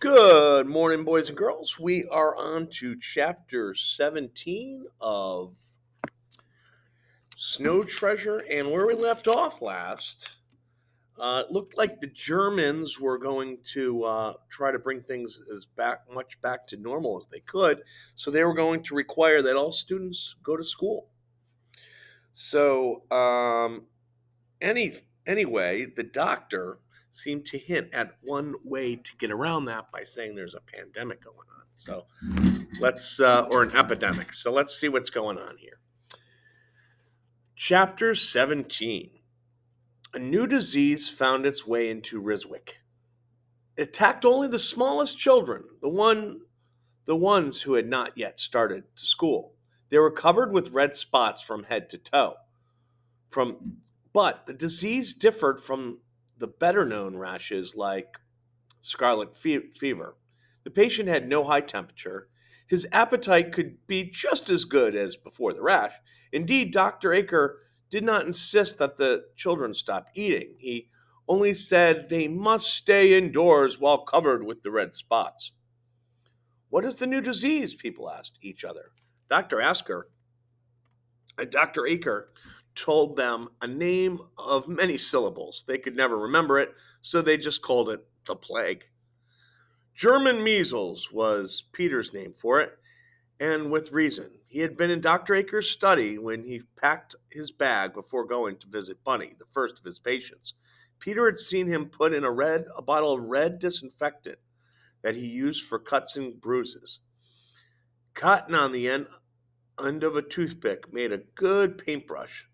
Good morning, boys and girls. We are on to chapter 17 of Snow Treasure. And where we left off last, it looked like the Germans were going to try to bring things as much back to normal as they could. So they were going to require that all students go to school. So, anyway, the doctor seemed to hint at one way to get around that by saying there's a pandemic going on. So or an epidemic. So let's see what's going on here. Chapter 17. A new disease found its way into Riswick. It attacked only the smallest children, the ones who had not yet started to school. They were covered with red spots from head to toe. But the disease differed from the better known rashes like scarlet fever. The patient had no high temperature. His appetite could be just as good as before the rash. Indeed, Dr. Aker did not insist that the children stop eating. He only said they must stay indoors while covered with the red spots. What is the new disease? People asked each other. Dr. Aker told them a name of many syllables. They could never remember it, so they just called it the plague. German measles was Peter's name for it, and with reason. He had been in Dr. Aker's study when he packed his bag before going to visit Bunny, the first of his patients. Peter had seen him put in a bottle of red disinfectant that he used for cuts and bruises. Cotton on the end of a toothpick made a good paintbrush.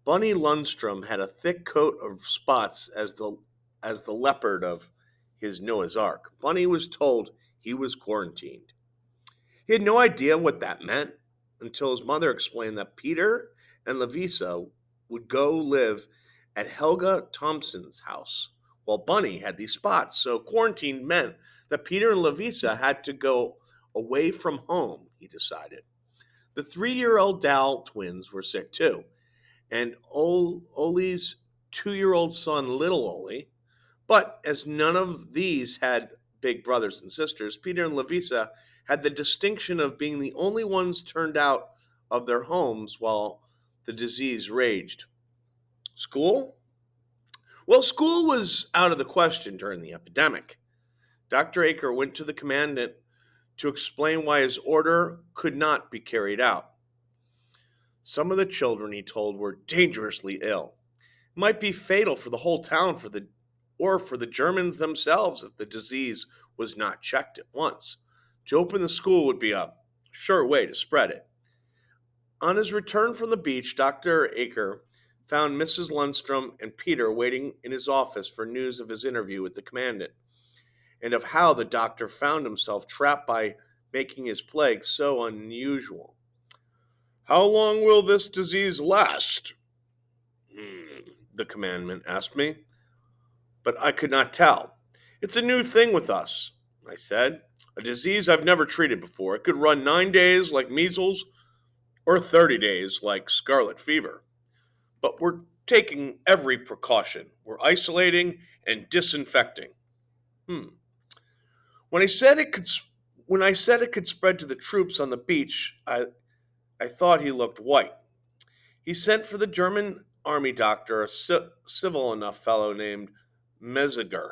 Bunny Lundstrom had a thick coat of spots as the leopard of his Noah's Ark. Bunny was told he was quarantined. He had no idea what that meant until his mother explained that Peter and Lavisa would go live at Helga Thompson's house, while Bunny had these spots. So quarantine meant that Peter and Lavisa had to go away from home, he decided. The 3-year-old Dow twins were sick too, and Oli's 2-year-old son, Little Oli. But as none of these had big brothers and sisters, Peter and Lavisa had the distinction of being the only ones turned out of their homes while the disease raged. School? Well, school was out of the question during the epidemic. Dr. Aker went to the commandant to explain why his order could not be carried out. Some of the children, he told, were dangerously ill. It might be fatal for the whole town or for the Germans themselves if the disease was not checked at once. To open the school would be a sure way to spread it. On his return from the beach, Dr. Aker found Mrs. Lundstrom and Peter waiting in his office for news of his interview with the commandant, and of how the doctor found himself trapped by making his plague so unusual. How long will this disease last? The commandant asked me, but I could not tell. It's a new thing with us, I said. A disease I've never treated before. It could run 9 days like measles or 30 days like scarlet fever. But we're taking every precaution. We're isolating and disinfecting. Hmm. When I said it could spread to the troops on the beach, I thought he looked white. He sent for the German army doctor, a civil enough fellow named Mesger.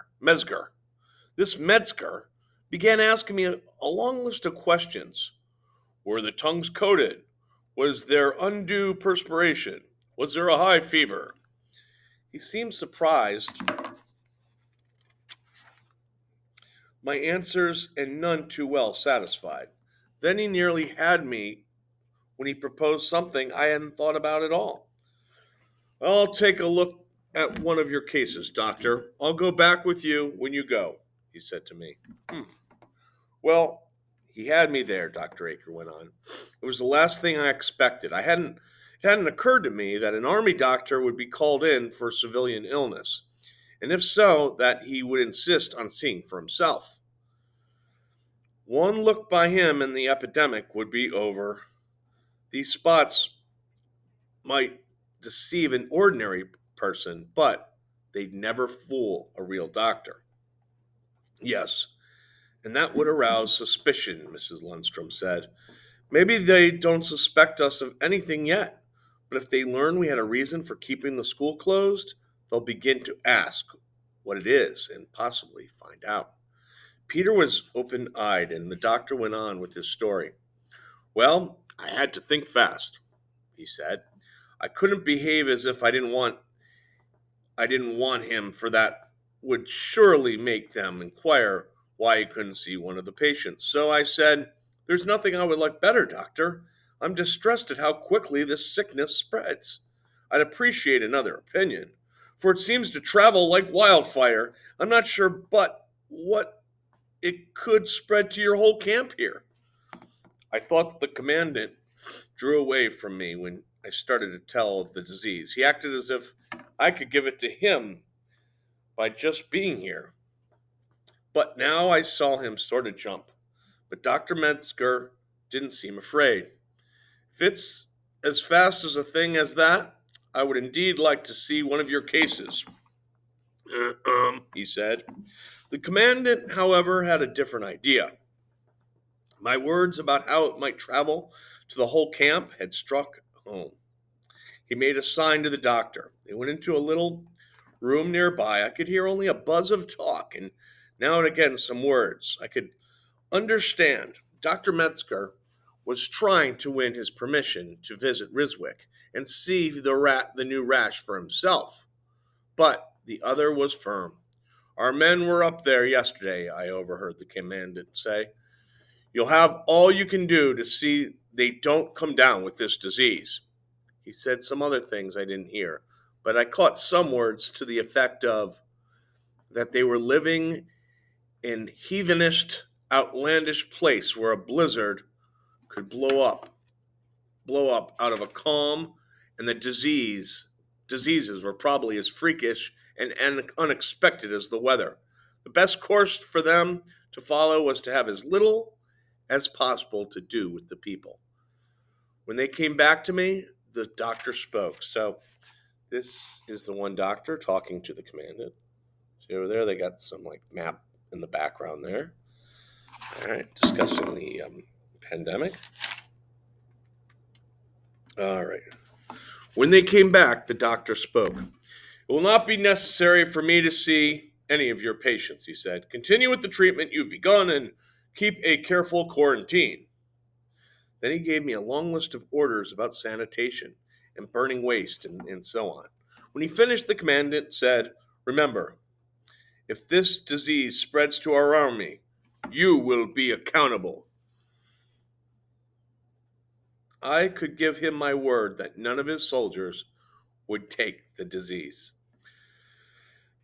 This Metzger began asking me a long list of questions. Were the tongues coated? Was there undue perspiration? Was there a high fever? He seemed surprised. My answers and none too well satisfied. Then he nearly had me when he proposed something I hadn't thought about at all. I'll take a look at one of your cases, doctor. I'll go back with you when you go, he said to me. Well, he had me there, Dr. Aker went on. It was the last thing I expected. It hadn't occurred to me that an army doctor would be called in for civilian illness, and if so, that he would insist on seeing for himself. One look by him and the epidemic would be over. These spots might deceive an ordinary person, but they'd never fool a real doctor. Yes, And that would arouse suspicion, Mrs. Lundstrom said. Maybe they don't suspect us of anything yet, but if they learn we had a reason for keeping the school closed, they'll begin to ask what it is and possibly find out. Peter was open eyed, and the doctor went on with his story. Well, I had to think fast, he said. I couldn't behave as if I didn't want him, for that would surely make them inquire why he couldn't see one of the patients. So I said, there's nothing I would like better, doctor. I'm distressed at how quickly this sickness spreads. I'd appreciate another opinion, for it seems to travel like wildfire. I'm not sure but what it could spread to your whole camp here. I thought the commandant drew away from me when I started to tell of the disease. He acted as if I could give it to him by just being here. But now I saw him sort of jump. But Dr. Metzger didn't seem afraid. If it's as fast as a thing as that, I would indeed like to see one of your cases, he said. The commandant, however, had a different idea. My words about how it might travel to the whole camp had struck home. He made a sign to the doctor. They went into a little room nearby. I could hear only a buzz of talk and now and again some words. I could understand. Dr. Metzger was trying to win his permission to visit Riswick and see the new rash for himself. But the other was firm. Our men were up there yesterday, I overheard the commandant say. You'll have all you can do to see they don't come down with this disease. He said some other things I didn't hear, but I caught some words to the effect of that they were living in heathenish, outlandish place where a blizzard could blow up out of a calm, and the diseases were probably as freakish and unexpected as the weather. The best course for them to follow was to have as little as possible to do with the people. When they came back to me, the doctor spoke. So this is the one doctor talking to the commandant. See over there, they got some map in the background there. All right, discussing the pandemic. All right. When they came back, the doctor spoke. It will not be necessary for me to see any of your patients, he said. Continue with the treatment you've begun and keep a careful quarantine. Then he gave me a long list of orders about sanitation and burning waste and so on. When he finished, the commandant said, remember, if this disease spreads to our army, you will be accountable. I could give him my word that none of his soldiers would take the disease.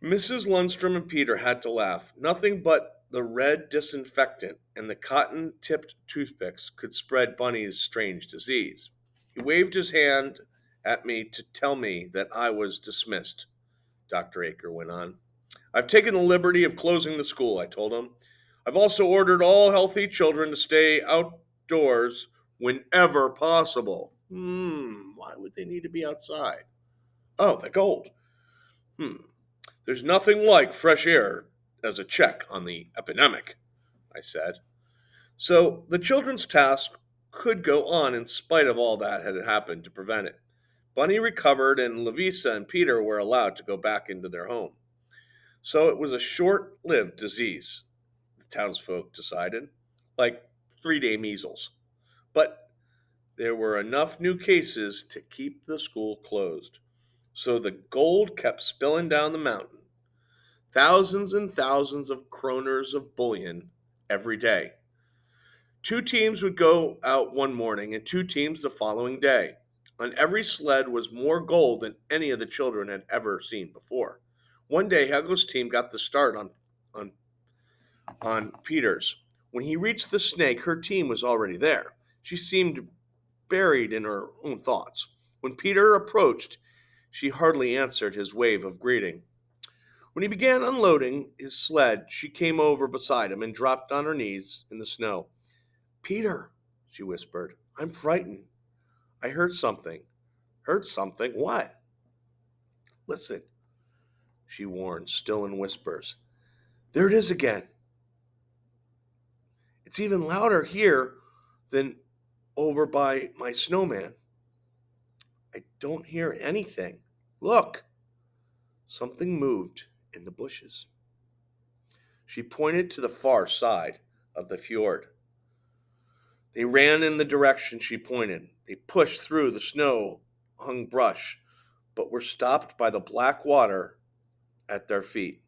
Mrs. Lundstrom and Peter had to laugh. Nothing but the red disinfectant and the cotton-tipped toothpicks could spread Bunny's strange disease. He waved his hand at me to tell me that I was dismissed, Dr. Aker went on. I've taken the liberty of closing the school, I told him. I've also ordered all healthy children to stay outdoors whenever possible. Why would they need to be outside? Oh, the gold. There's nothing like fresh air as a check on the epidemic, I said. So the children's task could go on in spite of all that had happened to prevent it. Bunny recovered, and Lavisa and Peter were allowed to go back into their home. So it was a short-lived disease, the townsfolk decided, like 3-day measles. But there were enough new cases to keep the school closed. So the gold kept spilling down the mountain. Thousands and thousands of kroners of bullion every day. 2 teams would go out one morning and 2 teams the following day. On every sled was more gold than any of the children had ever seen before. One day, Helgo's team got the start on Peter's. When he reached the snake, her team was already there. She seemed buried in her own thoughts. When Peter approached, she hardly answered his wave of greeting. When he began unloading his sled, she came over beside him and dropped on her knees in the snow. Peter, she whispered, I'm frightened. I heard something. Heard something? What? Listen, she warned, still in whispers. There it is again. It's even louder here than over by my snowman. I don't hear anything. Look! Something moved in the bushes. She pointed to the far side of the fjord. They ran in the direction she pointed. They pushed through the snow-hung brush, but were stopped by the black water at their feet.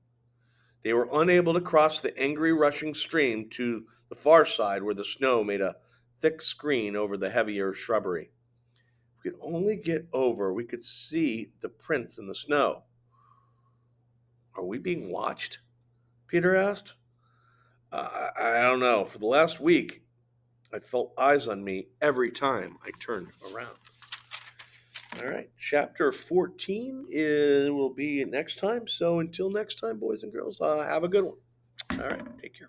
They were unable to cross the angry rushing stream to the far side where the snow made a thick screen over the heavier shrubbery. If we could only get over, we could see the prints in the snow. Are we being watched? Peter asked. I don't know. For the last week, I felt eyes on me every time I turned around. All right, chapter 14 will be next time. So until next time, boys and girls, have a good one. All right, take care.